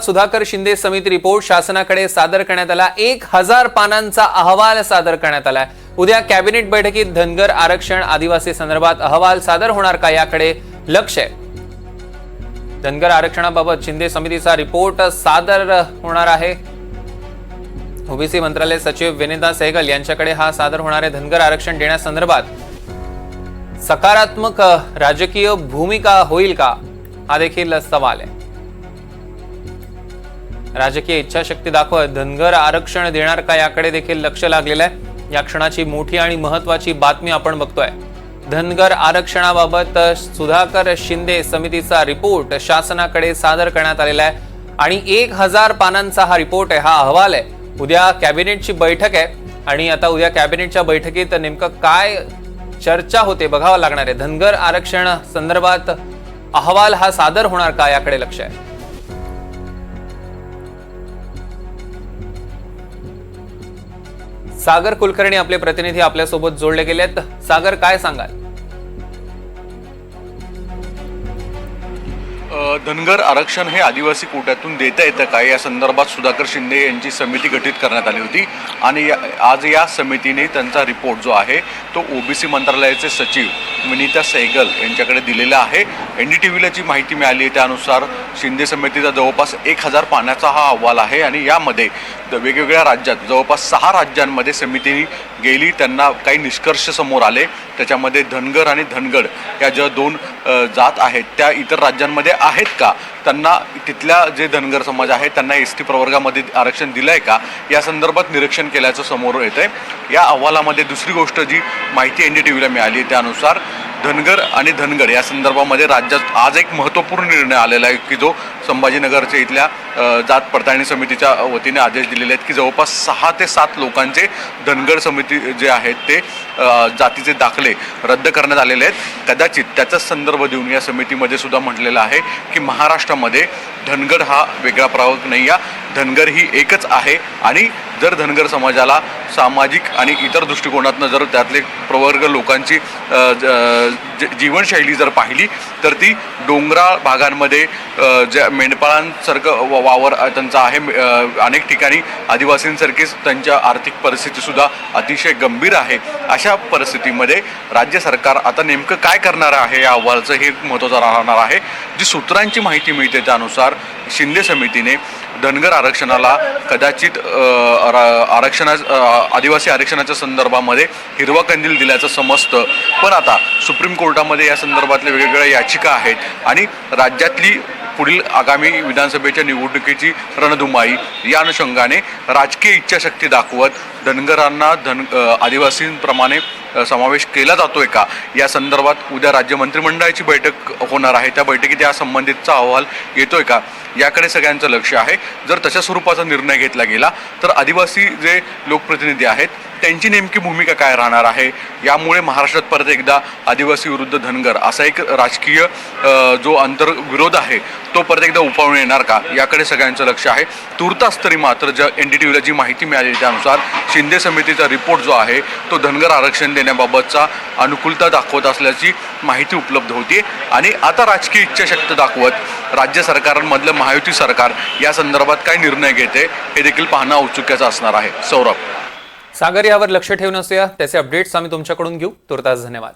सुधाकर शिंदे समिती रिपोर्ट शासनाकडे सादर करण्यात आला। 1000 पानांचा अहवाल सादर करण्यात आलाय। उद्या कॅबिनेट बैठकीत धनगर आरक्षण आदिवासी संदर्भात अहवाल सादर होणार का याकडे लक्ष आहे। धनगर आरक्षणाबाबत शिंदे समितीचा रिपोर्ट सादर होणार आहे। ओबीसी मंत्रालय सचिव विनीता सहगल यांच्याकडे हा सादर होणार आहे। धनगर आरक्षण देण्यासंदर्भात सकारात्मक राजकीय भूमिका होईल का हा देखील सवाल आहे। राजकीय इच्छाशक्ती दाखवत धनगर आरक्षण देणार का याकडे देखील लक्ष लागलेलं आहे। या क्षणाची मोठी आणि महत्त्वाची बातमी आपण बघतोय। धनगर आरक्षणाबाबत सुधाकर शिंदे समितीचा रिपोर्ट शासनाकडे सादर करण्यात आलेला आहे आणि 1000 पानांचा हा रिपोर्ट आहे, हा अहवाल आहे। उद्या कॅबिनेटची बैठक आहे आणि आता उद्या कॅबिनेटच्या बैठकीत नेमकं काय चर्चा होते बघावं लागणार आहे। धनगर आरक्षण संदर्भात अहवाल हा सादर होणार का याकडे लक्ष आहे। सागर कुलकर्णी आपले प्रतिनिधी आपल्यासोबत जोडले गेलेत। सागर, काय सांगाल? धनगर आरक्षण हे आदिवासी कोट्यातून देता येतं का या संदर्भात सुधाकर शिंदे यांची समिती गठीत करण्यात आली होती आणि आज या समितीने त्यांचा रिपोर्ट जो आहे तो ओबीसी मंत्रालयाचे सचिव विनीता सहगल यांच्याकडे दिलेला आहे। एनडीटीव्हीला जी माहिती मिळाली आहे त्यानुसार शिंदे समितीचा जवळपास 1000 पानाचा हा अहवाल आहे आणि यामध्ये वेगवेगळ्या राज्यात जवळपास 6 राज्यांमध्ये समितीने गेली, त्यांना काही निष्कर्ष समोर आले। त्याच्यामध्ये धनगर आणि धनगड या ज्या 2 जात आहेत त्या इतर राज्यांमध्ये आहेत का, त्यांना तिथल्या जे धनगर समाज आहे त्यांना एसटी प्रवर्गामध्ये आरक्षण दिलंय का या संदर्भात निरीक्षण केल्याचं समोर येतंय। या अहवालामध्ये दुसरी गोष्ट जी माहिती एनडीटीव्हीला मिळाली त्यानुसार धनगर आणि धनगड या संदर्भामध्ये राज्यात आज एक महत्त्वपूर्ण निर्णय आलेला आहे की जो संभाजीनगरच्या इथल्या जात पडताळणी समितीच्या वतीने आदेश दिलेले आहेत की जवळपास 6 ते 7 लोकांचे धनगड समिती जे आहेत ते जातीचे दाखले रद्द करण्यात आलेले आहेत। कदाचित त्याचाच संदर्भ देऊन या समितीमध्ये सुद्धा म्हटलेलं आहे की महाराष्ट्रामध्ये धनगड हा वेगळा प्रवर्ग नाही, या धनगर ही एकच आहे आणि जर धनगर समाजाला सामाजिक आणि इतर दृष्टिकोनातून जर त्यातले प्रवर्ग लोकांची जीवनशैली जर पाहिली तर ती डोंगराळ भागांमध्ये ज्या मेंढपाळांसारखं वावर त्यांचा आहे, अनेक ठिकाणी आदिवासींसारखीच त्यांच्या आर्थिक परिस्थितीसुद्धा अतिशय गंभीर आहे। अशा परिस्थितीमध्ये राज्य सरकार आता नेमकं काय करणार आहे या अहवालाचं हे महत्त्वाचं राहणार आहे। जी सूत्रांची माहिती मिळते त्यानुसार शिंदे समितीने धनगर आरक्षणाला कदाचित आदिवासी आरक्षणाच्या संदर्भामध्ये हिरवा कंदील दिल्याचं समजतं, पण आता सुप्रीम कोर्टामध्ये या संदर्भातल्या वेगवेगळ्या याचिका आहेत आणि राज्यातली पुढील आगामी विधानसभेच्या निवडणुकीची रणधुमाई या अनुषंगाने राजकीय इच्छाशक्ती दाखवत धनगरांना आदिवासींप्रमाणे समावेश केला जातोय का या संदर्भात उद्या राज्य मंत्रिमंडळाची बैठक होणार आहे, त्या बैठकीत या संबंधितचा अहवाल येतोय का याकडे सगळ्यांचं लक्ष आहे। जर तशा स्वरूपाचा निर्णय घेतला गेला तर आदिवासी जे लोकप्रतिनिधी आहेत त्यांची नेमकी भूमिका काय राहणार आहे, यामुळे महाराष्ट्रात परत एकदा आदिवासी विरुद्ध धनगर असा एक राजकीय जो आंतरविरोध आहे तो परत एकदा उफाळून येणार का याकडे सगळ्यांचं लक्ष आहे। तुर्तास तरी मात्र ज्या एनडीटीव्हीला जी माहिती मिळाली त्यानुसार शिंदे समितीचा रिपोर्ट जो आहे तो धनगर आरक्षण देण्याबाबतचा अनुकूलता दाखवत असल्याची माहिती उपलब्ध होती आणि आता राजकीय इच्छाशक्ती दाखवत राज्य सरकारांमधलं महायुती सरकार या संदर्भात काय निर्णय घेते हे देखील पाहणं औत्सुक्याचं असणार आहे। सौरभ, सागर, यावर लक्ष ठेवून असूया, त्याचे अपडेट्स आम्ही तुमच्याकडून घेऊ। तुर्तास धन्यवाद।